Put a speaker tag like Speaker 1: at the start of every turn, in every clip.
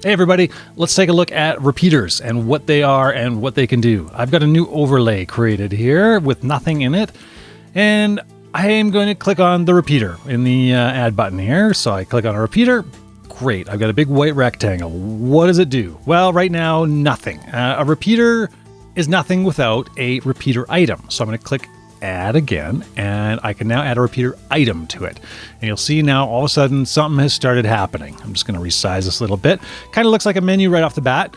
Speaker 1: Hey everybody, let's take a look at repeaters and what they are and what they can do. I've got a new overlay created here with nothing in it, and I am going to click on the repeater in the add button here. So I click on a repeater. Great, I've got a big white rectangle. What does it do? Well, right now, nothing. A repeater is nothing without a repeater item. So I'm going to click add again, and I can now add a repeater item to it. And you'll see now all of a sudden something has started happening. I'm just going to resize this a little bit. Kind of looks like a menu right off the bat,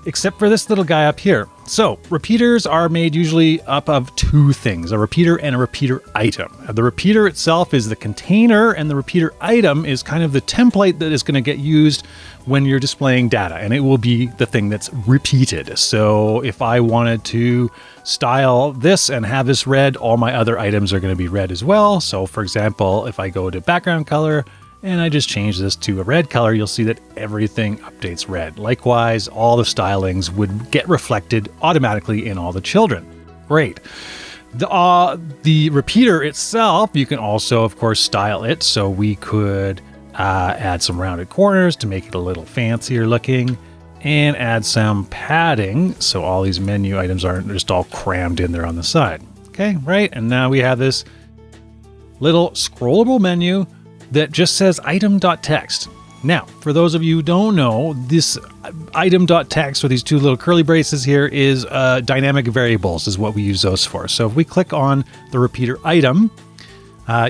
Speaker 1: except for this little guy up here. So repeaters are made usually up of two things, a repeater and a repeater item. The repeater itself is the container, and the repeater item is kind of the template that is going to get used when you're displaying data, and it will be the thing that's repeated. So if I wanted to style this and have this red, all my other items are going to be red as well. So for example, if I go to background color and I just change this to a red color, you'll see that everything updates red. Likewise, all the stylings would get reflected automatically in all the children. Great. The repeater itself, you can also, of course, style it. So we could add some rounded corners to make it a little fancier looking, and add some padding so all these menu items aren't just all crammed in there on the side. Okay, right? And now we have this little scrollable menu that just says item.txt. Now, for those of you who don't know, this item.txt or these two little curly braces here is dynamic variables is what we use those for. So if we click on the repeater item,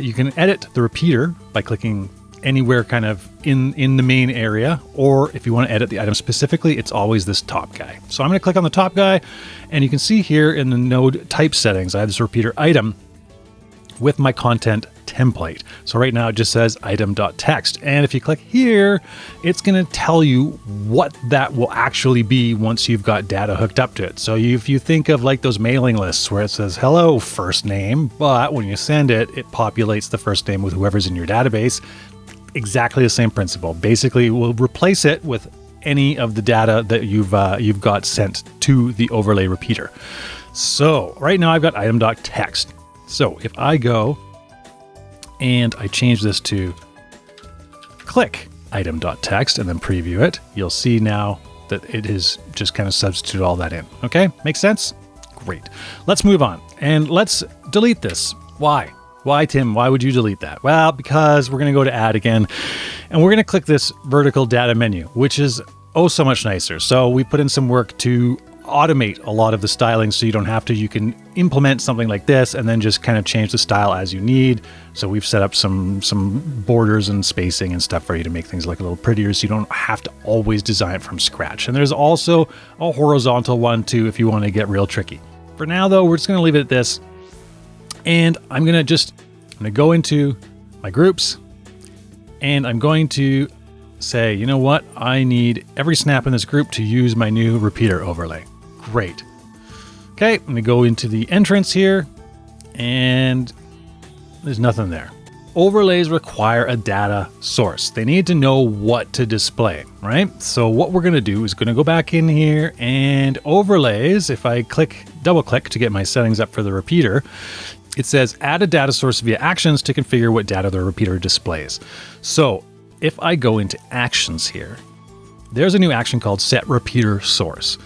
Speaker 1: you can edit the repeater by clicking anywhere kind of in the main area, or if you want to edit the item specifically, it's always this top guy. So I'm going to click on the top guy, and you can see here in the node type settings, I have this repeater item with my content template. So right now it just says item.txt. And if you click here, it's going to tell you what that will actually be once you've got data hooked up to it. So if you think of like those mailing lists where it says, hello, first name, but when you send it, it populates the first name with whoever's in your database. Exactly the same principle. Basically, we'll replace it with any of the data that you've got sent to the overlay repeater. So right now I've got item.txt. So if I go and I change this to click item.txt and then preview it, you'll see now that it is just kind of substitute all that in. Okay, makes sense? Great. Let's move on and let's delete this. Why? Why, Tim? Why would you delete that? Well, because we're going to go to add again, and we're going to click this vertical data menu, which is oh so much nicer. So we put in some work to automate a lot of the styling so you don't have to. You can implement something like this and then just kind of change the style as you need. So we've set up some borders and spacing and stuff for you to make things look a little prettier so you don't have to always design it from scratch. And there's also a horizontal one too if you want to get real tricky. For now though, we're just going to leave it at this. And I'm going to go into my groups, and I'm going to say, you know what? I need every snap in this group to use my new repeater overlay. Great. Okay, I'm going to go into the entrance here, and there's nothing there. Overlays require a data source. They need to know what to display, right? So what we're going to do is going to go back in here, and overlays, if I double click to get my settings up for the repeater, it says add a data source via actions to configure what data the repeater displays. So if I go into actions here, there's a new action called set repeater source.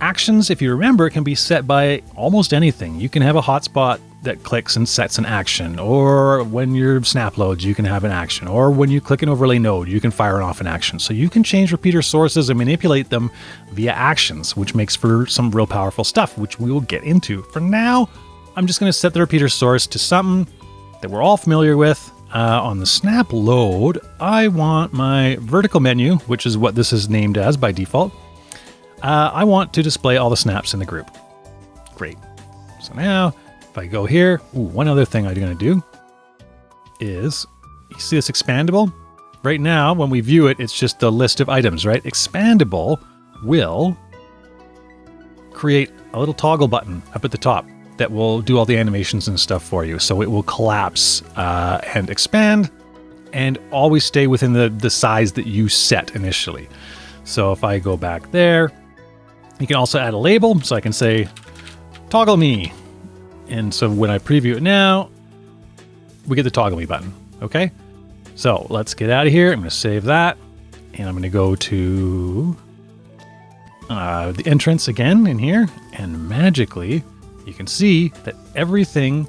Speaker 1: Actions, if you remember, can be set by almost anything. You can have a hotspot that clicks and sets an action, or when your snap loads, you can have an action, or when you click an overlay node, you can fire off an action. So you can change repeater sources and manipulate them via actions, which makes for some real powerful stuff, which we will get into. For now, I'm just going to set the repeater source to something that we're all familiar with. On the snap load, I want my vertical menu, which is what this is named as by default. I want to display all the snaps in the group. Great. So now if I go here, one other thing I'm going to do is, you see this expandable? Right now, when we view it, it's just the list of items, right? Expandable will create a little toggle button up at the top that will do all the animations and stuff for you. So it will collapse and expand and always stay within the size that you set initially. So if I go back there, you can also add a label. So I can say, toggle me. And so when I preview it now, we get the toggle me button. Okay. So let's get out of here. I'm going to save that. And I'm going to go to the entrance again in here. And magically, you can see that everything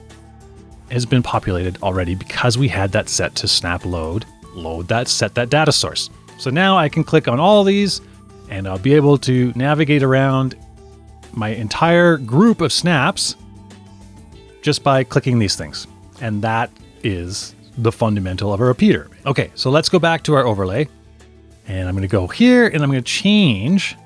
Speaker 1: has been populated already because we had that set to snap load that, set that data source. So now I can click on all these and I'll be able to navigate around my entire group of snaps just by clicking these things. And that is the fundamental of a repeater. Okay, so let's go back to our overlay. And I'm going to go here and I'm going to change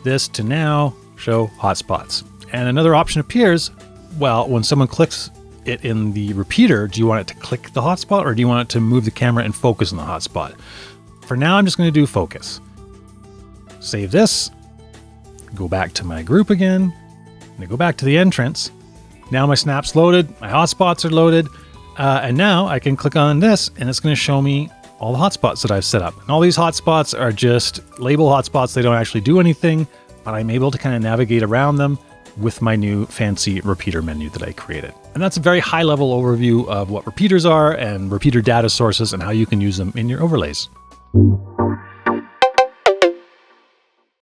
Speaker 1: this to now show hotspots. And another option appears, well, when someone clicks it in the repeater, do you want it to click the hotspot or do you want it to move the camera and focus on the hotspot? For now, I'm just going to do focus. Save this, go back to my group again, and go back to the entrance. Now my snap's loaded, my hotspots are loaded, and now I can click on this and it's going to show me all the hotspots that I've set up. And all these hotspots are just label hotspots. They don't actually do anything, but I'm able to kind of navigate around them with my new fancy repeater menu that I created. And that's a very high level overview of what repeaters are and repeater data sources and how you can use them in your overlays.